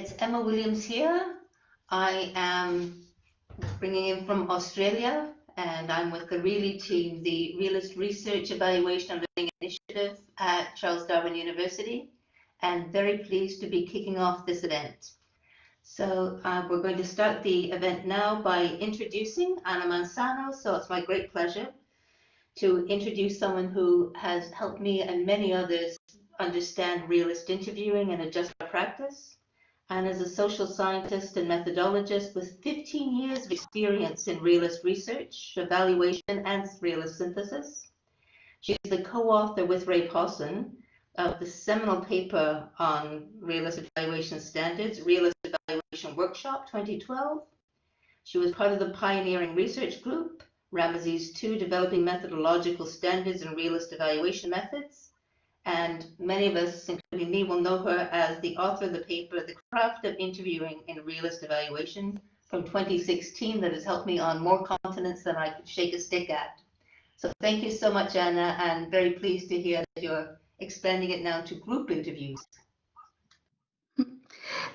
It's Emma Williams here. I am bringing in from Australia, and I'm with the REALI team, the Realist Research Evaluation and Learning Initiative at Charles Darwin University, and very pleased to be kicking off this event. So we're going to start the event now by introducing Ana Manzano. So it's my great pleasure to introduce someone who has helped me and many others understand realist interviewing and adjust our practice. And as a social scientist and methodologist with 15 years of experience in realist research, evaluation, and realist synthesis. She's the co-author with Ray Posson of the seminal paper on realist evaluation standards, Realist Evaluation Workshop 2012. She was part of the pioneering research group, Ramesses 2, Developing Methodological Standards and Realist Evaluation Methods. And many of us, including me, will know her as the author of the paper, The Craft of Interviewing in Realist Evaluation from 2016, that has helped me on more continents than I could shake a stick at. So thank you so much, Anna, and very pleased to hear that you're expanding it now to group interviews.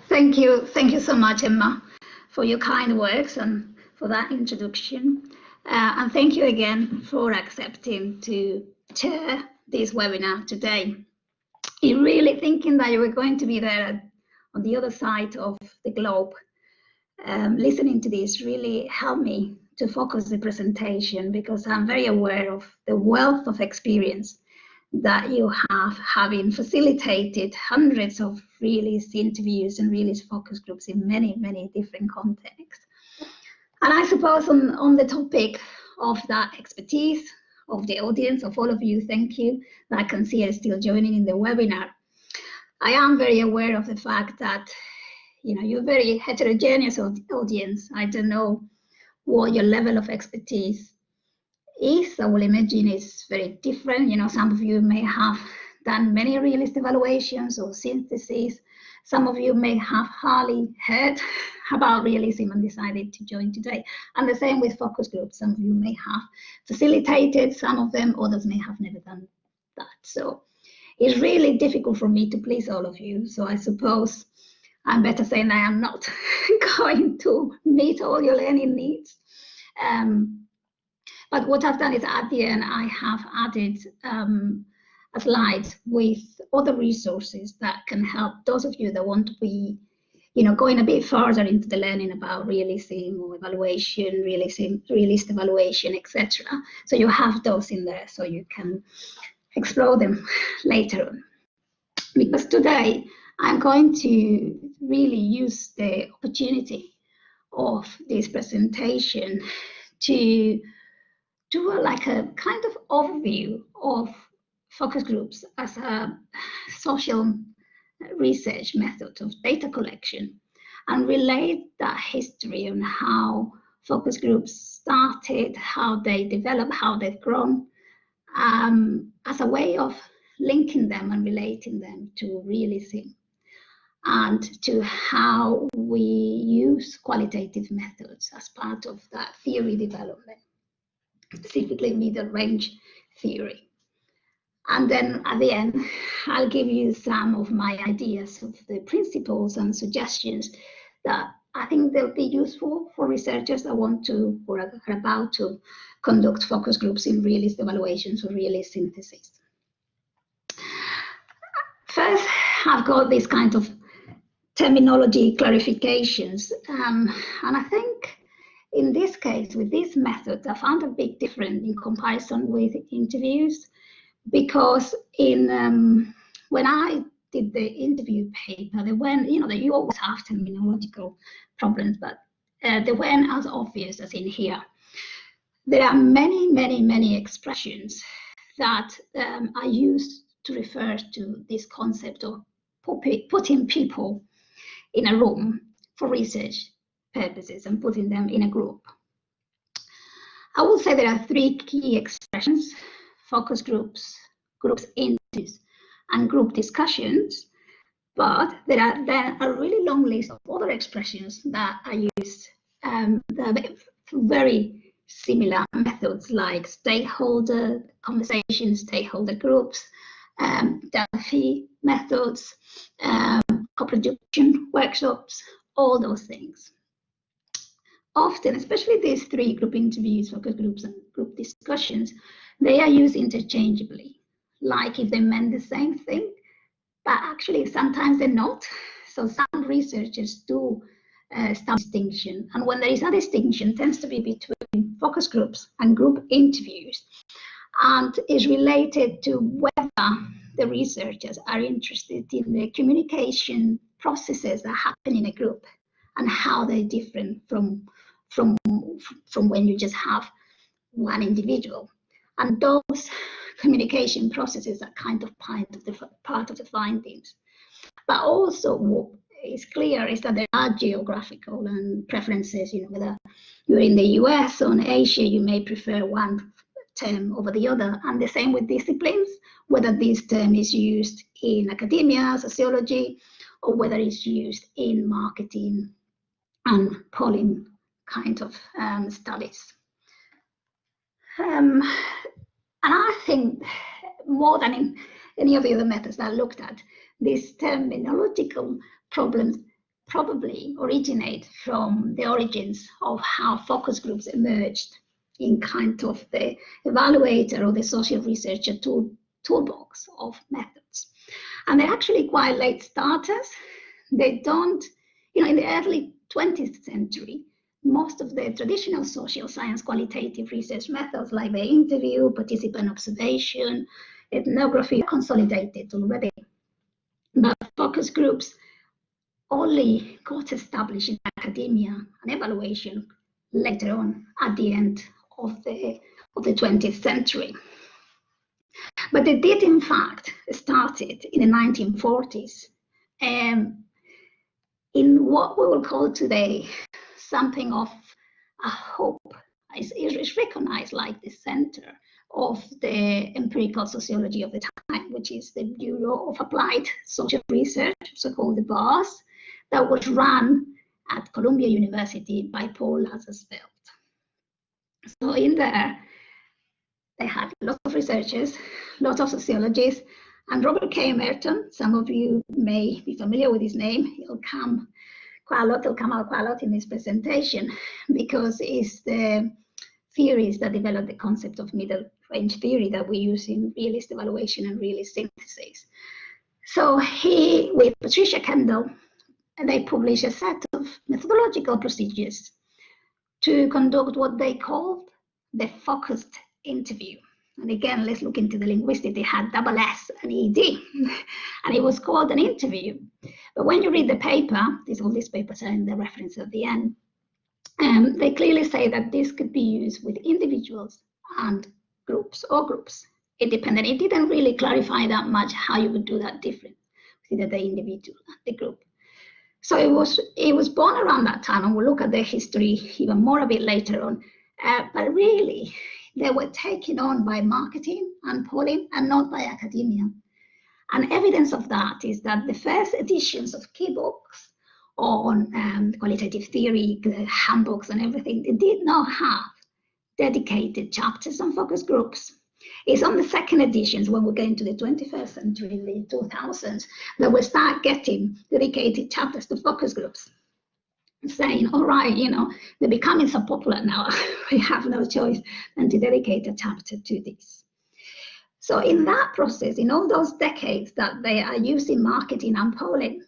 Thank you so much, Emma, for your kind words and for that introduction. And thank you again for accepting to chair this webinar today. You're really thinking that you were going to be there on the other side of the globe. Listening to this really helped me to focus the presentation, because I'm very aware of the wealth of experience that you have, having facilitated hundreds of realist interviews and realist focus groups in many, many different contexts. And I suppose on the topic of that expertise, of the audience, of all of you, thank you, that I can see are still joining in the webinar. I am very aware of the fact that, you're a very heterogeneous audience. I don't know what your level of expertise is. I will imagine it's very different. Some of you may have done many realist evaluations or syntheses. Some of you may have hardly heard about realism and decided to join today. And the same with focus groups. Some of you may have facilitated some of them, others may have never done that. So it's really difficult for me to please all of you. So I suppose I'm better saying I am not going to meet all your learning needs. But what I've done is at the end, I have added a slide with other resources that can help those of you that want to be, going a bit further into the learning about realism or evaluation, realist evaluation, etc. So you have those in there so you can explore them later on. Because today I'm going to really use the opportunity of this presentation to do a kind of overview of focus groups as a social research method of data collection, and relate that history on how focus groups started, how they developed, how they've grown, as a way of linking them and relating them to realism, and to how we use qualitative methods as part of that theory development, specifically Middlerange theory. And then at the end, I'll give you some of my ideas of the principles and suggestions that I think they'll be useful for researchers that want to or are about to conduct focus groups in realist evaluations or realist synthesis. First, I've got this kind of terminology clarifications. And I think in this case, with this method, I found a big difference in comparison with interviews. Because when I did the interview paper, they weren't, you always have terminological problems, but they weren't as obvious as in here. There are many, many, many expressions that are used to refer to this concept of putting people in a room for research purposes and putting them in a group. I will say there are three key expressions: focus groups, groups interviews, and group discussions. But there are then a really long list of other expressions that are used that are very similar methods, like stakeholder conversations, stakeholder groups, Delphi methods, co-production workshops, all those things. Often, especially these 3 group interviews, focus groups, and group discussions, they are used interchangeably, like if they meant the same thing, but actually sometimes they're not. So some researchers do establish distinction, and when there is a distinction, it tends to be between focus groups and group interviews, and is related to whether the researchers are interested in the communication processes that happen in a group and how they're different from when you just have one individual. And those communication processes are kind of part of the findings. But also what is clear is that there are geographical and preferences, whether you're in the US or in Asia, you may prefer one term over the other, and the same with disciplines, whether this term is used in academia, sociology, or whether it's used in marketing and polling kind of studies. And I think more than in any of the other methods that I looked at, these terminological problems probably originate from the origins of how focus groups emerged in kind of the evaluator or the social researcher toolbox of methods. And they're actually quite late starters. They don't, in the early 20th century, most of the traditional social science qualitative research methods like the interview, participant observation, ethnography consolidated already. But focus groups only got established in academia and evaluation later on at the end of the 20th century. But they did, in fact, started in the 1940s in what we will call today something of a hope. Is recognized like the center of the empirical sociology of the time, which is the Bureau of Applied Social Research, so called the BARS, that was run at Columbia University by Paul Lazarsfeld. So in there, they had lots of researchers, lots of sociologists, and Robert K. Merton, some of you may be familiar with his name. He'll come out quite a lot in this presentation, because it's the theories that develop the concept of middle range theory that we use in realist evaluation and realist synthesis. So he, with Patricia Kendall, they published a set of methodological procedures to conduct what they called the focused interview. And again, let's look into the linguistics. They had double S and ED, and it was called an interview. But when you read the paper, all these papers are in the reference at the end, they clearly say that this could be used with individuals and groups or groups independent. It didn't really clarify that much how you would do that difference with either the individual and the group. So it was born around that time, and we'll look at the history even more a bit later on. But really, they were taken on by marketing and polling and not by academia. And evidence of that is that the first editions of key books on qualitative theory, the handbooks and everything, they did not have dedicated chapters on focus groups. It's on the second editions, when we get into the 21st century, the 2000s, that we start getting dedicated chapters to focus groups, saying, all right, they're becoming so popular now, we have no choice than to dedicate a chapter to this. So in that process, in all those decades that they are using marketing and polling,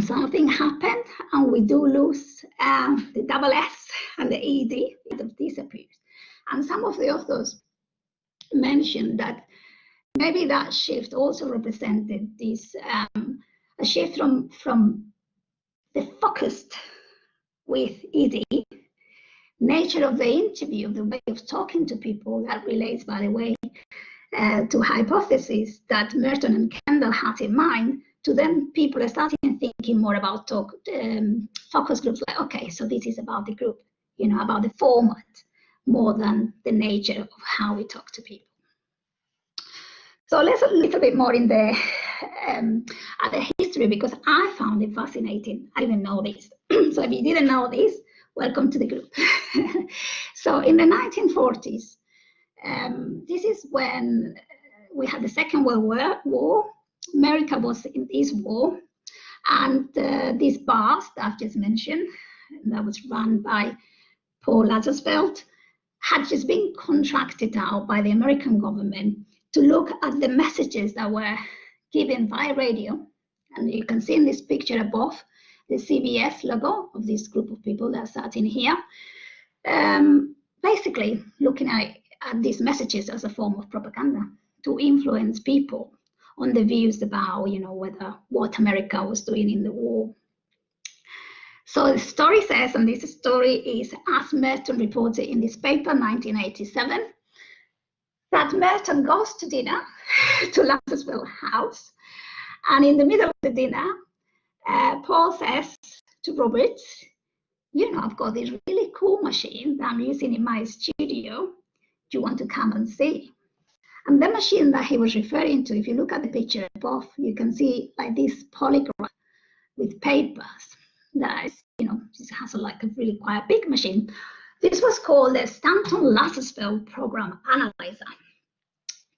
something happened, and we do lose the double S and the ED. It disappears. And some of the authors mentioned that maybe that shift also represented this a shift from the focused with ED nature of the interview, the way of talking to people, that relates, by the way, to hypotheses that Merton and Kendall had in mind. To them, people are starting thinking more about focus groups, like, okay, so this is about the group, about the format, more than the nature of how we talk to people. So let's a little bit more in the at the history, because I found it fascinating. I didn't know this. So if you didn't know this, welcome to the group. So in the 1940s, this is when we had the Second World War. America was in this war, And these bars that I've just mentioned, that was run by Paul Lazarsfeld, had just been contracted out by the American government to look at the messages that were given via radio. And you can see in this picture above the CBS logo of this group of people that sat in here, basically looking at these messages as a form of propaganda to influence people on the views about, whether what America was doing in the war. So the story says, and this story is as Merton reported in this paper, 1987, that Merton goes to dinner to Lazarsfeld House, and in the middle of the dinner, Paul says to Robert, I've got this really cool machine that I'm using in my studio. Do you want to come and see? And the machine that he was referring to, if you look at the picture above, you can see like this polygraph with papers that is, it has like a really quite big machine. This was called the Stanton Lazarsfeld Program Analyzer.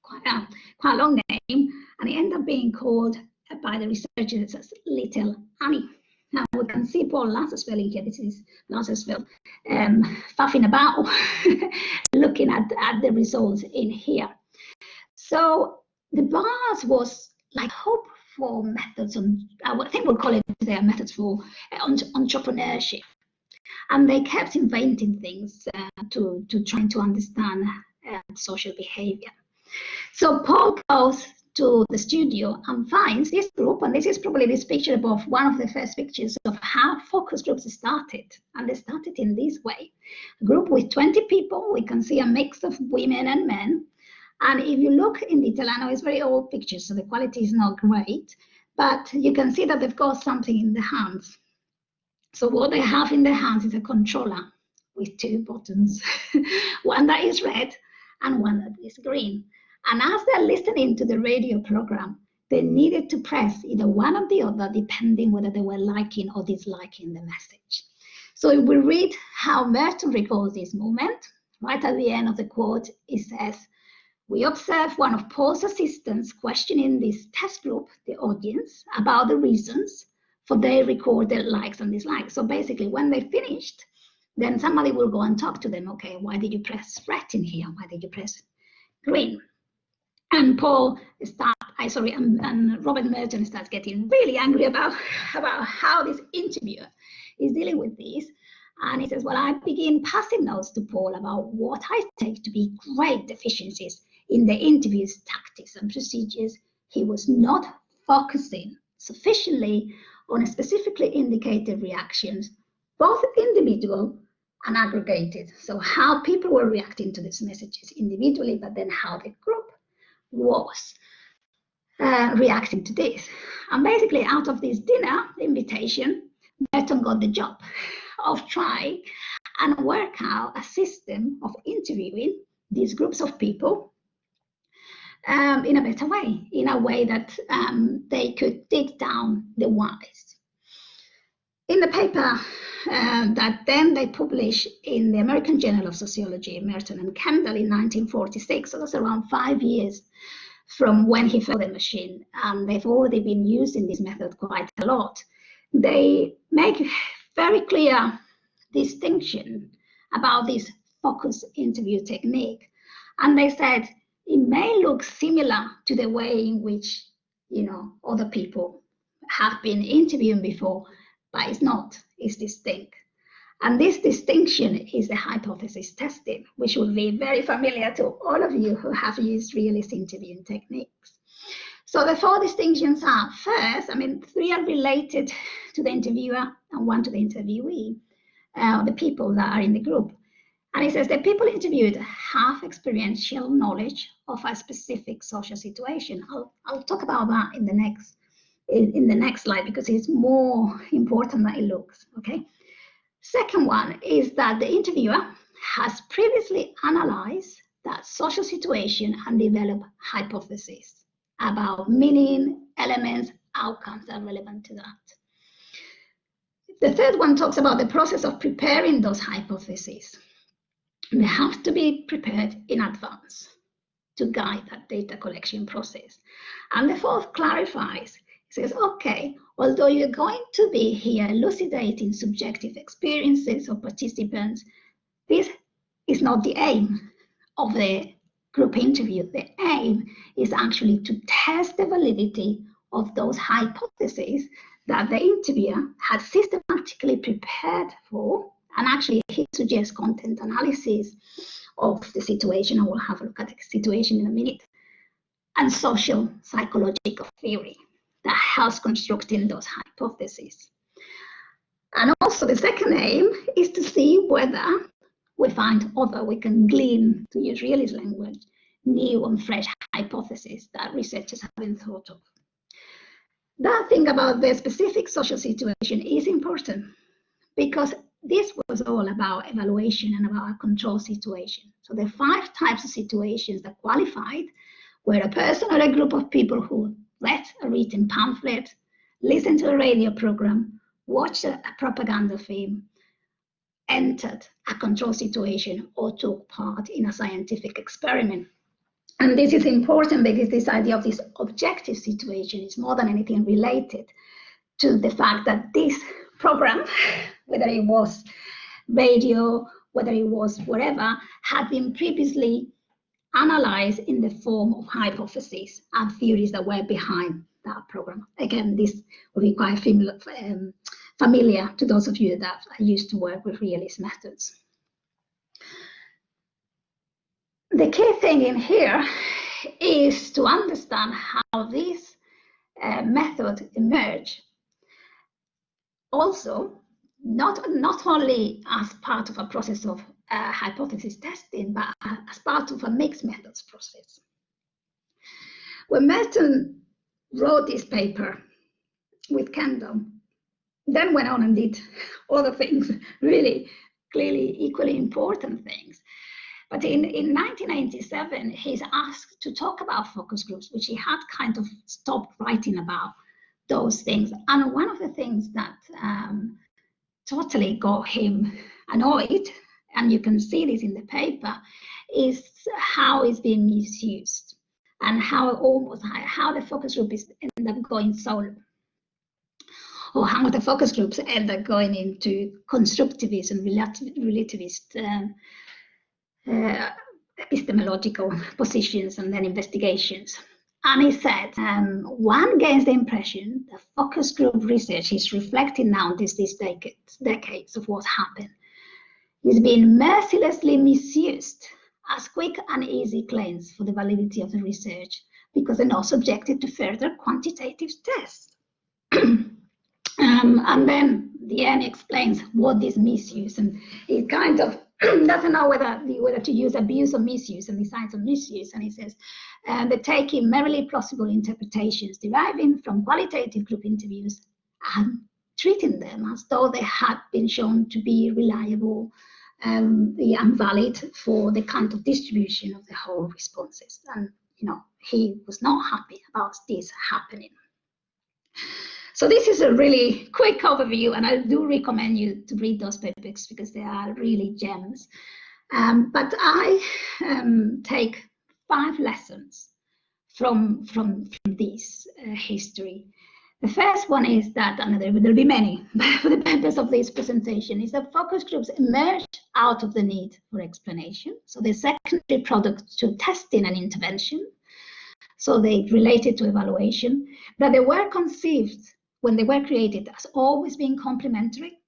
Quite a long name, and it ended up being called by the researchers as Little Annie. Now we can see Paul Lazarsfeld in here. This is Lazarsfeld faffing about, looking at the results in here. So the bars was like hope for methods, I think we'll call it their methods for entrepreneurship. And they kept inventing things to trying to understand social behavior. So Paul goes to the studio and finds this group, and this is probably this picture above, one of the first pictures of how focus groups started. And they started in this way. A group with 20 people, we can see a mix of women and men. And if you look in detail, I know it's very old pictures, so the quality is not great, but you can see that they've got something in the hands. So what they have in their hands is a controller with two buttons, one that is red and one that is green. And as they're listening to the radio program, they needed to press either one or the other, depending whether they were liking or disliking the message. So if we read how Merton recalls this moment, right at the end of the quote, it says, "We observed one of Paul's assistants questioning this test group, the audience, about the reasons for their recorded likes and dislikes." So basically, when they finished, then somebody will go and talk to them. Okay, why did you press red in here? Why did you press green? And Paul and Robert Merton starts getting really angry about how this interviewer is dealing with this. And he says, well, I begin passing notes to Paul about what I take to be great deficiencies in the interview's tactics and procedures. He was not focusing sufficiently on specifically indicated reactions, both individual and aggregated. So how people were reacting to these messages individually, but then how the group was reacting to this. And basically out of this dinner invitation, Merton got the job of trying and work out a system of interviewing these groups of people in a better way, in a way that they could dig down the whys. In the paper that then they published in the American Journal of Sociology, Merton and Kendall in 1946, so that's around 5 years from when he found the machine, and they've already been using this method quite a lot. They make very clear distinction about this focus interview technique, and they said it may look similar to the way in which other people have been interviewing before, but it's not. It's distinct. And this distinction is the hypothesis testing, which will be very familiar to all of you who have used realist interviewing techniques. So the 4 distinctions are, first, 3 are related to the interviewer and 1 to the interviewee, the people that are in the group. And it says the people interviewed have experiential knowledge of a specific social situation. I'll talk about that in the next slide, because it's more important than it looks. Okay. Second one is that the interviewer has previously analyzed that social situation and developed hypotheses about meaning, elements, outcomes that are relevant to that. The third one talks about the process of preparing those hypotheses. They have to be prepared in advance to guide that data collection process. And the fourth clarifies, it says, okay, although you're going to be here elucidating subjective experiences of participants, this is not the aim of the group interview. The aim is actually to test the validity of those hypotheses that the interviewer had systematically prepared for, and actually he suggests content analysis of the situation, and we'll have a look at the situation in a minute, and social psychological theory that helps constructing those hypotheses. And also the second aim is to see whether we can glean, to use realist language, new and fresh hypotheses that researchers have been thought of. That thing about the specific social situation is important because this was all about evaluation and about a control situation. So the 5 types of situations that qualified were a person or a group of people who read a written pamphlet, listened to a radio program, watched a propaganda film, entered a control situation, or took part in a scientific experiment. And this is important because this idea of this objective situation is more than anything related to the fact that this program, whether it was radio, whether it was whatever, had been previously analyzed in the form of hypotheses and theories that were behind that program. Again, this will be quite familiar to those of you that used to work with realist methods. The key thing in here is to understand how this method emerged. Also, not only as part of a process of hypothesis testing, but as part of a mixed methods process. When Merton wrote this paper with Kendall, then went on and did other things, really clearly equally important things. But in 1997, he's asked to talk about focus groups, which he had kind of stopped writing about those things. And one of the things that totally got him annoyed, and you can see this in the paper, is how it's being misused and how the focus group is end up going solo, or how the focus groups end up going into constructivist and relativist epistemological positions and then investigations. And he said, one gains the impression that focus group research is reflecting now these decades of what's happened. It's been mercilessly misused as quick and easy claims for the validity of the research because they're not subjected to further quantitative tests. And then the end explains what this misuse, and it kind of doesn't know whether to use abuse or misuse, and decides on misuse. And he says, they're taking merely plausible interpretations deriving from qualitative group interviews and treating them as though they had been shown to be reliable and valid for the kind of distribution of the whole responses. And he was not happy about this happening. So this is a really quick overview, and I do recommend you to read those papers because they are really gems. But I take 5 lessons from this history. The first one is that, and there will be many, but for the purpose of this presentation, is that focus groups emerged out of the need for explanation. So they're secondary product to testing and intervention. So they related to evaluation, that they were conceived when they were created as always being complementary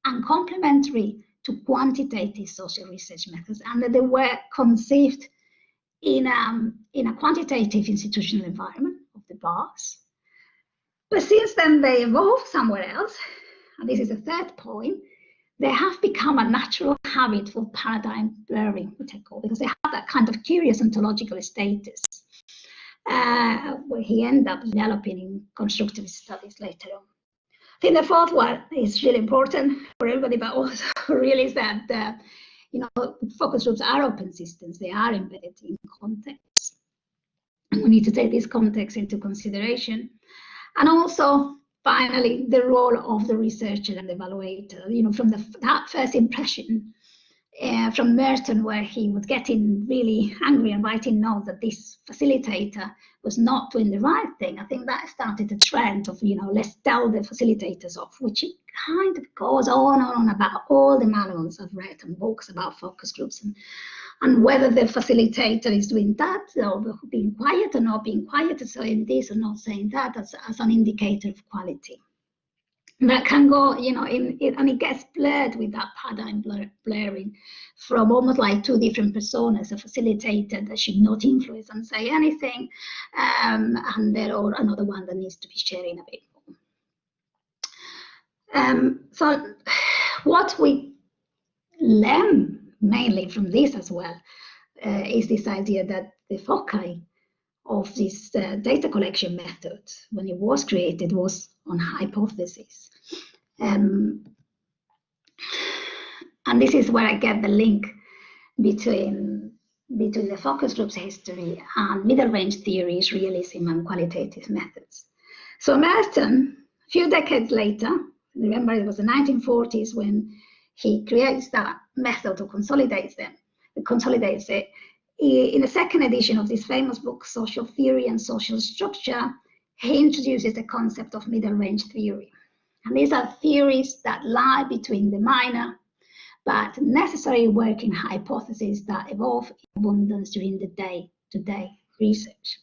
and complementary to quantitative social research methods, and that they were conceived in a quantitative institutional environment of the bars. But since then they evolved somewhere else, and this is the third point, they have become a natural habit for paradigm blurring, which I call, because they have that kind of curious ontological status. Where he ended up developing in constructivist studies later on. I think the fourth one is really important for everybody, but also really is that focus groups are open systems. They are embedded in context. And we need to take this context into consideration. And also, finally, the role of the researcher and the evaluator. From that first impression, from Merton, where he was getting really angry and writing notes that this facilitator was not doing the right thing. I think that started a trend of, let's tell the facilitators off, which it kind of goes on and on about all the manuals I've read and books about focus groups and whether the facilitator is doing that or being quiet or not being quiet, saying this or not saying that as an indicator of quality. That can go, and it gets blurred with that paradigm blurring from almost like two different personas, a facilitator that should not influence and say anything, and there or another one that needs to be sharing a bit more. So what we learn mainly from this as well is this idea that the foci of this data collection method, when it was created, was on hypothesis. And this is where I get the link between the focus group's history and middle-range theories, realism, and qualitative methods. So Merton, a few decades later, remember it was the 1940s when he creates that method to consolidate it. In the second edition of this famous book, Social Theory and Social Structure, he introduces the concept of middle-range theory. And these are theories that lie between the minor but necessary working hypotheses that evolve in abundance during the day-to-day research.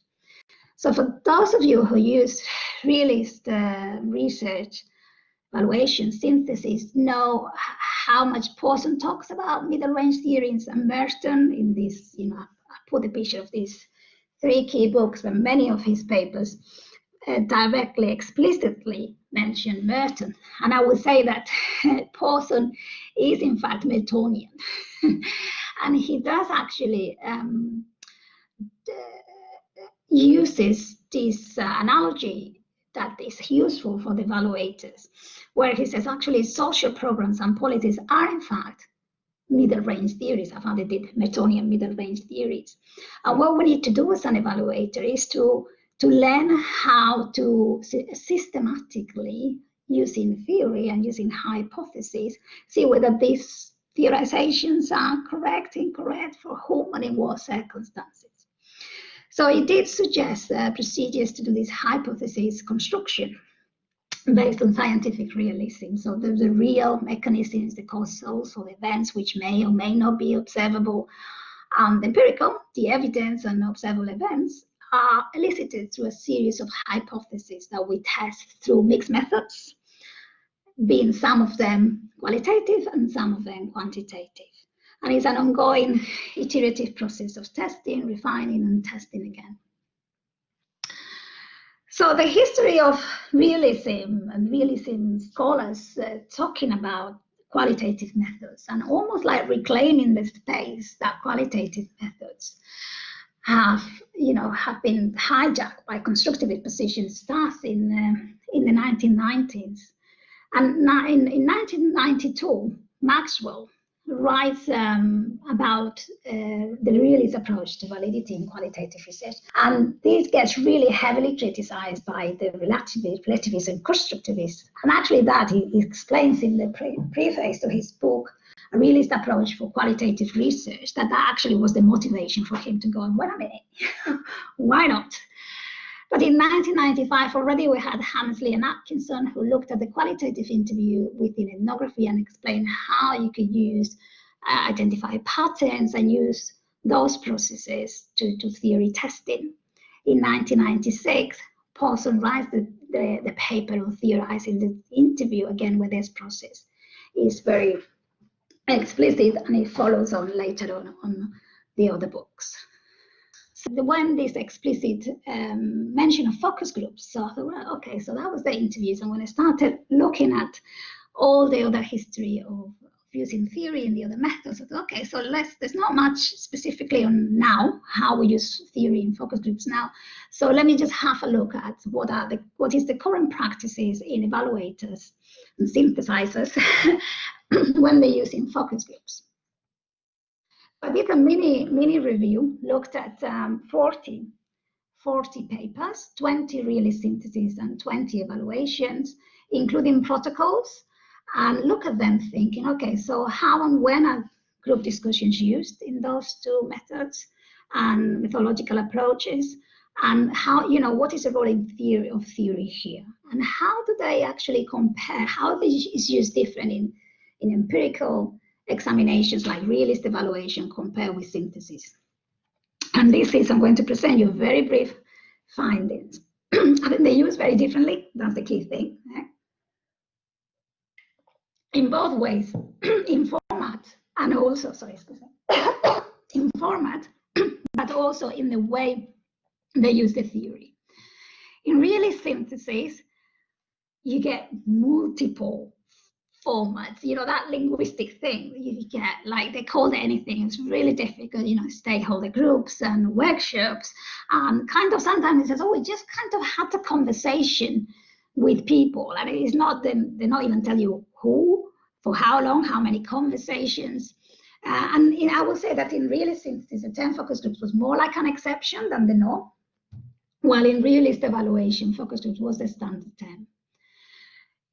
So for those of you who use realist research, evaluation, synthesis, know how much Paulson talks about middle-range theories and Merton in this, I put a picture of these 3 key books, but many of his papers directly, explicitly mention Merton. And I would say that Paulson is in fact Mertonian. And he does actually uses this analogy that is useful for the evaluators, where he says actually social programs and policies are in fact middle-range theories. I found it Mertonian middle-range theories. And what we need to do as an evaluator is to learn how to systematically, using theory and using hypotheses, see whether these theorizations are correct, incorrect, for whom and in what circumstances. So he did suggest procedures to do this hypothesis construction based on scientific realism. So the real mechanisms, the causals or the events which may or may not be observable, and empirical, the evidence and observable events, are elicited through a series of hypotheses that we test through mixed methods, being some of them qualitative and some of them quantitative. And it's an ongoing iterative process of testing, refining, and testing again. So the history of realism and realism scholars talking about qualitative methods and almost like reclaiming the space that qualitative methods have been hijacked by constructivist positions starts in the 1990s. And now in 1992, Maxwell writes about the realist approach to validity in qualitative research. And this gets really heavily criticized by the relativists and constructivists. And actually that he explains in the preface to his book, A Realist Approach for Qualitative Research, that actually was the motivation for him to go, wait a minute, why not? But in 1995, already we had Hammersley and Atkinson who looked at the qualitative interview within ethnography and explained how you could use, identify patterns and use those processes to do theory testing. In 1996, Paulson writes the paper on theorizing the interview, again with this process. Is very explicit and it follows on later on the other books. So when this explicit mention of focus groups, so I thought, well, okay, so that was the interviews. And when I started looking at all the other history of using theory and the other methods, I thought, okay, so there's not much specifically on now how we use theory in focus groups now. So let me just have a look at what is the current practices in evaluators and synthesizers when they're using focus groups. I did a mini review, looked at 40 papers, 20 realist syntheses and 20 evaluations, including protocols, and look at them thinking, okay, so how and when are group discussions used in those two methods and methodological approaches, and how, what is the role in theory here, and how do they actually compare, how this is used different in empirical examinations like realist evaluation compared with synthesis. And this is, I'm going to present you very brief findings. I think they use very differently, that's the key thing. In both ways, in format and also, in format, but also in the way they use the theory. In realist synthesis, you get multiple formats, that linguistic thing you get, like they call it anything. It's really difficult, stakeholder groups and workshops, and kind of sometimes it says, oh, we just kind of had a conversation with people, and it's not, they not even tell you who, for how long, how many conversations. And I will say that in realist synthesis, the 10 focus groups was more like an exception than the norm, while in realist evaluation, focus groups was the standard 10.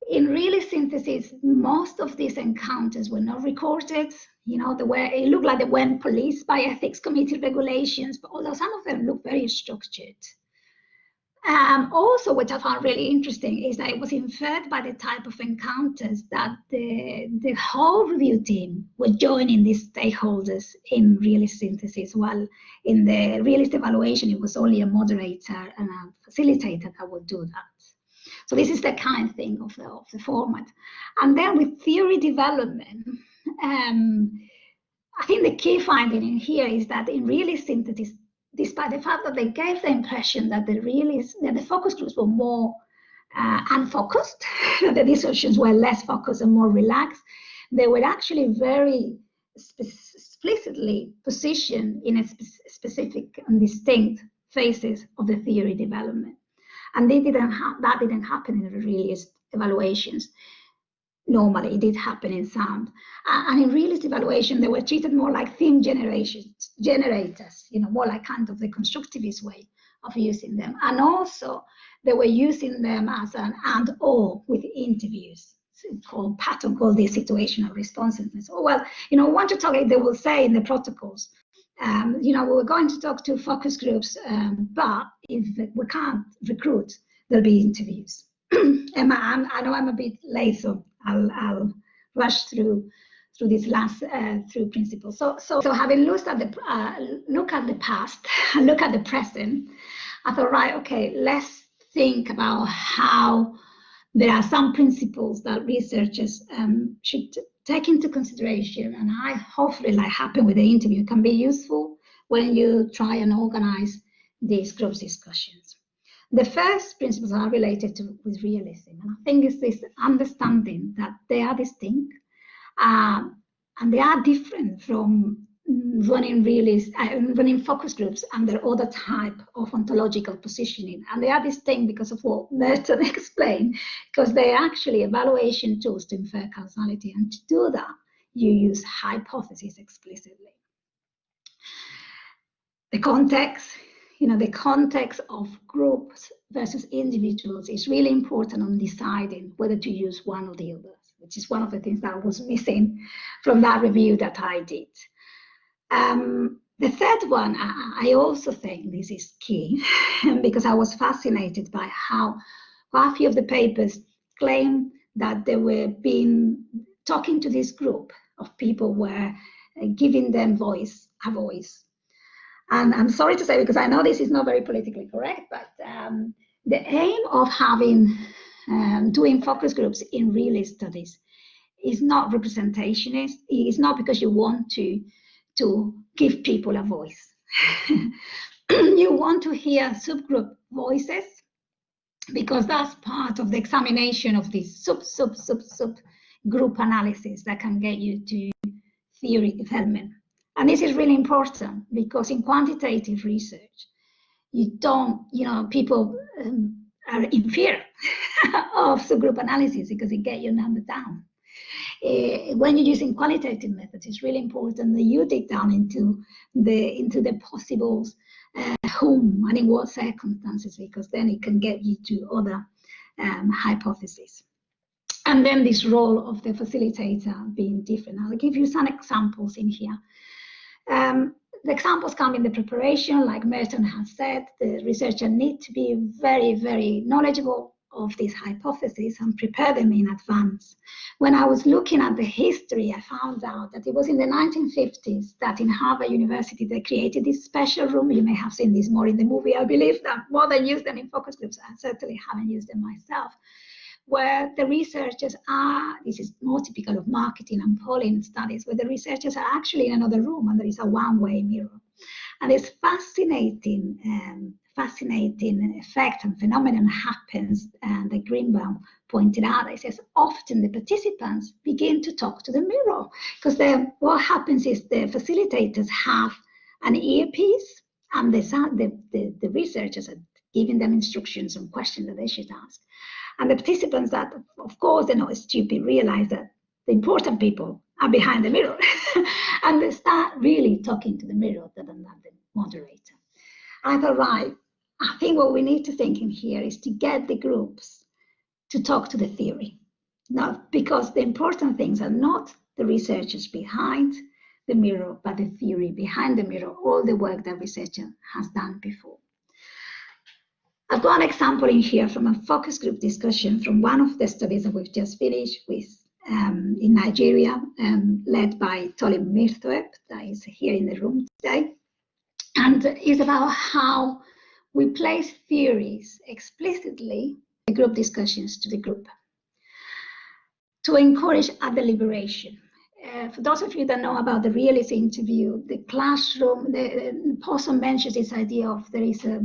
In realist synthesis, most of these encounters were not recorded. It looked like they weren't policed by ethics committee regulations, but although some of them look very structured. Also, which I found really interesting, is that it was inferred by the type of encounters that the whole review team were joining these stakeholders in realist synthesis, while in the realist evaluation, it was only a moderator and a facilitator that would do that. So this is the kind of thing of the format. And then with theory development, I think the key finding in here is that in realist synthesis, despite the fact that they gave the impression that the focus groups were more unfocused, that the discussions were less focused and more relaxed, they were actually very explicitly positioned in a specific and distinct phases of the theory development. And that didn't happen in the realist evaluations. Normally, it did happen in some. And in realist evaluation, they were treated more like theme generators, more like kind of the constructivist way of using them. And also, they were using them as an and/or with interviews. Patton called this situational responsiveness. Oh, well, we want to talk, they will say in the protocols, we're going to talk to focus groups, but if we can't recruit, there'll be interviews. Emma, I know I'm a bit late, so I'll rush through this last through principles. So having looked at the past and look at the present, I thought, right, okay, let's think about how there are some principles that researchers should take into consideration, and hopefully, like happened with the interview, can be useful when you try and organize these group discussions. The first principles are related with realism, and I think it's this understanding that they are distinct and they are different from running focus groups and their other type of ontological positioning. And they are distinct because of what Merton explained, because they are actually evaluation tools to infer causality. And to do that, you use hypotheses explicitly. The context of groups versus individuals is really important on deciding whether to use one or the other, which is one of the things that was missing from that review that I did. The third one, I also think this is key because I was fascinated by how quite a few of the papers claim that they were talking to this group of people were giving them a voice. And I'm sorry to say, because I know this is not very politically correct, but the aim of doing focus groups in realist studies is not representationist. It's not because you want to give people a voice. You want to hear subgroup voices because that's part of the examination of this sub group analysis that can get you to theory development. And this is really important because in quantitative research, people are in fear of subgroup analysis because it gets your number down. When you're using qualitative methods, it's really important that you dig down into the possibles, whom and in what circumstances, because then it can get you to other hypotheses. And then this role of the facilitator being different. I'll give you some examples in here. The examples come in the preparation, like Merton has said, the researcher needs to be very, very knowledgeable of these hypotheses and prepare them in advance. When I was looking at the history, I found out that it was in the 1950s that in Harvard University they created this special room. You may have seen this more in the movie, I believe, that more than use them in focus groups. I certainly haven't used them myself, where the researchers are, this is more typical of marketing and polling studies, where the researchers are actually in another room and there is a one-way mirror. And this fascinating effect and phenomenon happens, and that Greenbaum pointed out. He says often the participants begin to talk to the mirror, because what happens is the facilitators have an earpiece and the researchers are giving them instructions on questions that they should ask. And the participants that, of course, they're not stupid, realize that the important people are behind the mirror and they start really talking to the mirror rather than the moderator. I thought, right, I think what we need to think in here is to get the groups to talk to the theory. Not because the important things are not the researchers behind the mirror, but the theory behind the mirror, all the work that researcher has done before. I've got an example in here from a focus group discussion from one of the studies that we've just finished with in Nigeria, led by Tolim Mirthoep, that is here in the room today. And it's about how we place theories explicitly in group discussions to the group to encourage a deliberation. For those of you that know about the realist interview, the classroom, the person mentions this idea of there is a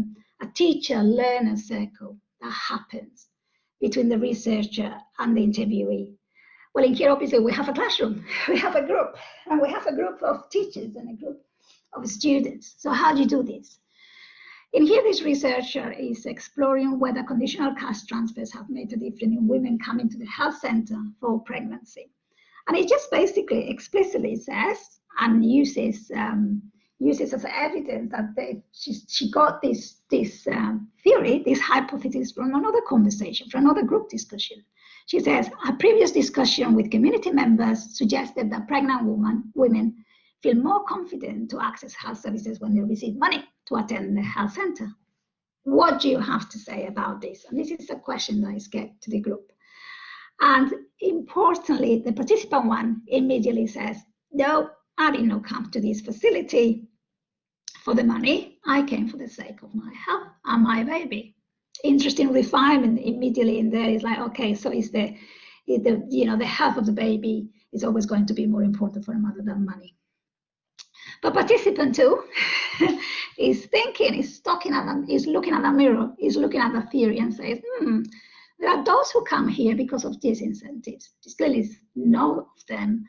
teacher-learner circle that happens between the researcher and the interviewee. Well, in here, obviously, we have a classroom, we have a group, and we have a group of teachers and a group of students. So how do you do this? In here, this researcher is exploring whether conditional cash transfers have made a difference in women coming to the health center for pregnancy. And it just basically explicitly says and uses as evidence that she got this theory, this hypothesis from another conversation, from another group discussion. She says, a previous discussion with community members suggested that pregnant women feel more confident to access health services when they receive money to attend the health center. What do you have to say about this? And this is a question that is get to the group. And importantly, the participant one immediately says, no, I did not come to this facility for the money. I came for the sake of my health and my baby. Interesting refinement immediately in there is like, okay, so is the health of the baby is always going to be more important for a mother than money. But participant two is thinking, is looking at the mirror, is looking at the theory and says, there are those who come here because of these incentives. This clearly is none of them,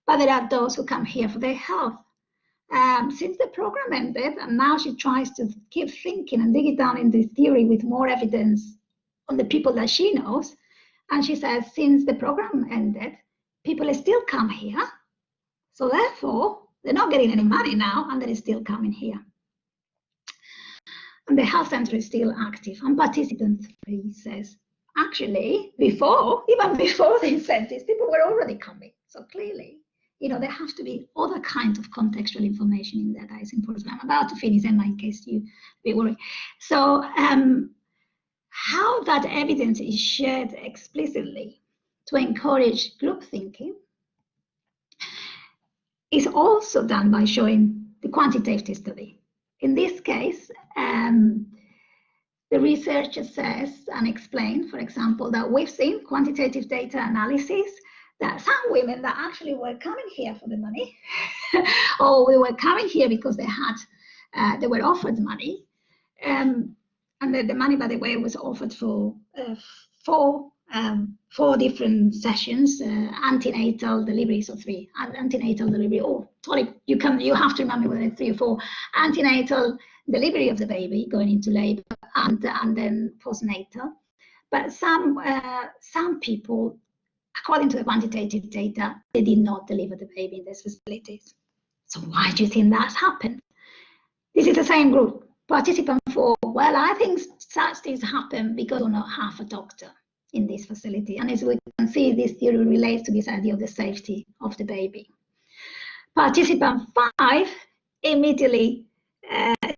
but there are those who come here for their health. Since the program ended, and now she tries to keep thinking and dig it down into theory with more evidence on the people that she knows. And she says, since the program ended, people still come here. So therefore, they're not getting any money now, and they're still coming here. And the health center is still active. And participant 3 says, actually, even before the incentives, people were already coming. So clearly, there have to be other kinds of contextual information in there that is important. I'm about to finish, Emma, in case you be worried. So how that evidence is shared explicitly to encourage group thinking is also done by showing the quantitative study. In this case, the researcher says and explains, for example, that we've seen quantitative data analysis that some women that actually were coming here for the money, or they were coming here because they were offered money, and the money, by the way, was offered for four different sessions, antenatal delivery, so 3 antenatal delivery. Oh, sorry, you have to remember whether it's 3 or 4 antenatal delivery of the baby going into labor and then postnatal. But some people, according to the quantitative data, they did not deliver the baby in these facilities. So why do you think that's happened? This is the same group. Participant 4, well, I think such things happen because we don't have a doctor. in this facility. And as we can see, this theory relates to this idea of the safety of the baby. Participant 5 immediately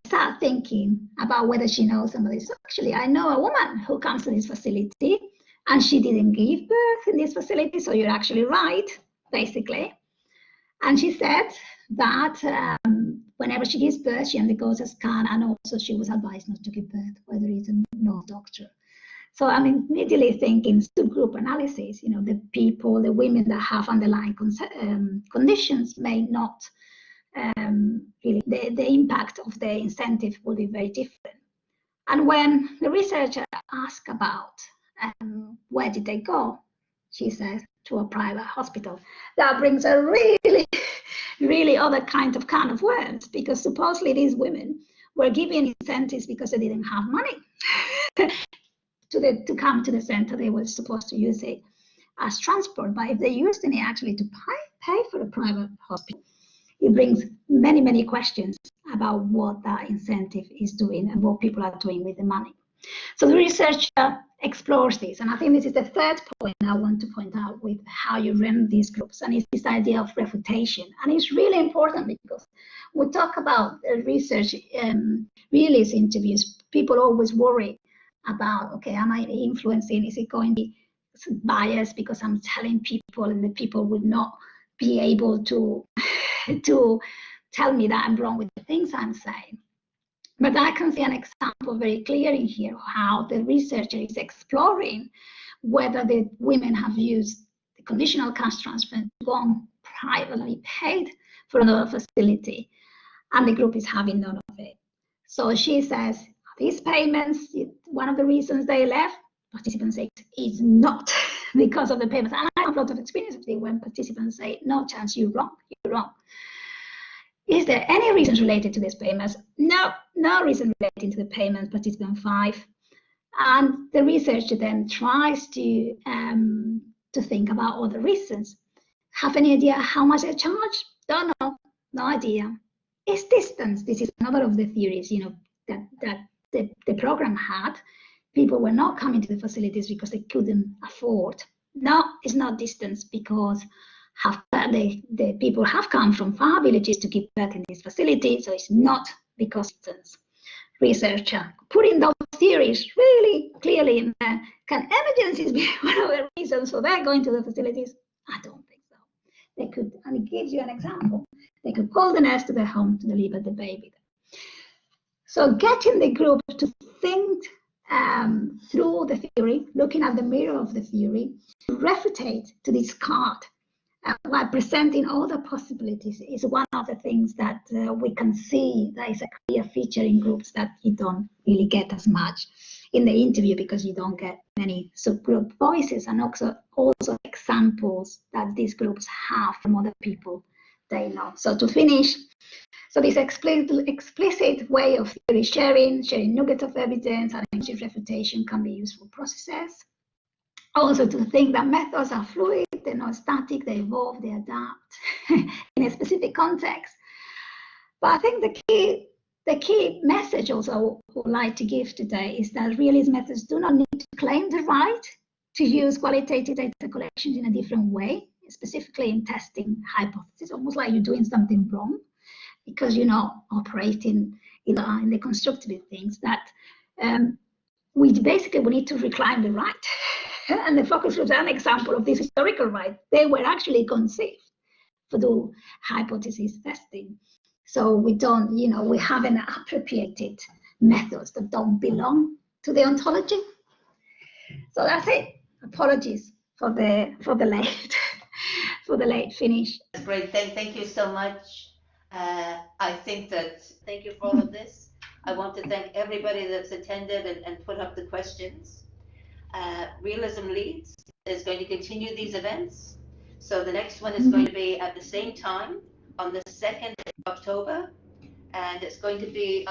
start thinking about whether she knows somebody. So actually, I know a woman who comes to this facility and she didn't give birth in this facility, so you're actually right, basically. And she said that whenever she gives birth, she undergoes a scan, and also she was advised not to give birth, whether it's a no doctor. So I'm immediately thinking subgroup analysis, the people, the women that have underlying conditions may not really, the impact of the incentive will be very different. And when the researcher asked about where did they go, she says to a private hospital. That brings a really, really other kind of words, because supposedly these women were given incentives because they didn't have money to come to the center. They were supposed to use it as transport, but if they used it actually to pay for the private hospital, it brings many, many questions about what that incentive is doing and what people are doing with the money. So the researcher explores this, and I think this is the third point I want to point out with how you run these groups, and it's this idea of refutation. And it's really important because we talk about research realist interviews. People always worry about, okay, am I influencing? Is it going to be biased because I'm telling people and the people would not be able to tell me that I'm wrong with the things I'm saying? But I can see an example very clear in here how the researcher is exploring whether the women have used the conditional cash transfer to go on privately paid for another facility, and the group is having none of it. So she says, these payments, one of the reasons they left, participants say, is not because of the payments. And I have a lot of experience with it when participants say, no chance, you're wrong, you're wrong. Is there any reasons related to these payments? No, no reason relating to the payments, participant 5. And the researcher then tries to think about other reasons. Have any idea how much they charge? Don't know, no idea. It's distance. This is another of the theories, that the program had. People were not coming to the facilities because they couldn't afford. No, it's not distance, because the people have come from far villages to give birth in this facility, so it's not because of distance. Researcher putting those theories really clearly in there. Can emergencies be one of the reasons for their going to the facilities? I don't think so. They could, and it gives you an example. They could call the nurse to their home to deliver the baby. So getting the group to think through the theory, looking at the mirror of the theory, to refutate, to discard, while presenting all the possibilities, is one of the things that we can see that is a clear feature in groups that you don't really get as much in the interview, because you don't get many subgroup voices, and also examples that these groups have from other people they know. So to finish, so this explicit way of theory sharing nuggets of evidence and refutation can be useful processes. Also to think that methods are fluid, they're not static, they evolve, they adapt in a specific context. But I think the key message also I would like to give today is that realist methods do not need to claim the right to use qualitative data collections in a different way, specifically in testing hypotheses, almost like you're doing something wrong because you're not operating in the constructive things that we need to reclaim the right. And the focus groups are an example of this historical right. They were actually conceived for the hypothesis testing. So we don't, we haven't appropriated methods that don't belong to the ontology. So that's it. Apologies for the late for the late finish. That's great. Thank you so much. Thank you for all of this. I want to thank everybody that's attended and put up the questions. Realism Leeds is going to continue these events. So the next one is going to be at the same time on the 2nd of October. And it's going to be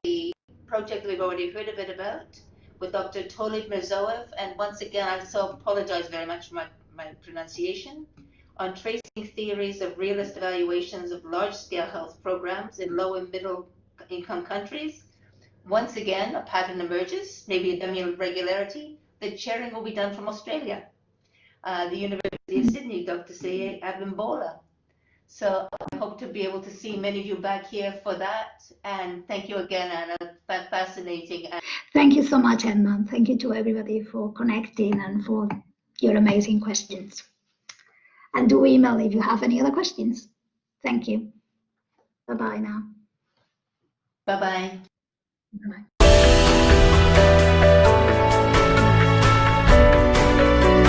the project that we've already heard a bit about with Dr. Tolib Mirzoev. And once again, I so apologize very much for my pronunciation, on tracing theories of realist evaluations of large-scale health programs in low and middle-income countries. Once again, a pattern emerges, maybe a irregularity. the chairing will be done from Australia, the University of Sydney, Dr. C. Abimbola. So I hope to be able to see many of you back here for that. And thank you again, Anna. Fascinating. Thank you so much, Emma. Thank you to everybody for connecting and for your amazing questions. And do email if you have any other questions. Thank you. Bye-bye now. Bye-bye. Bye-bye.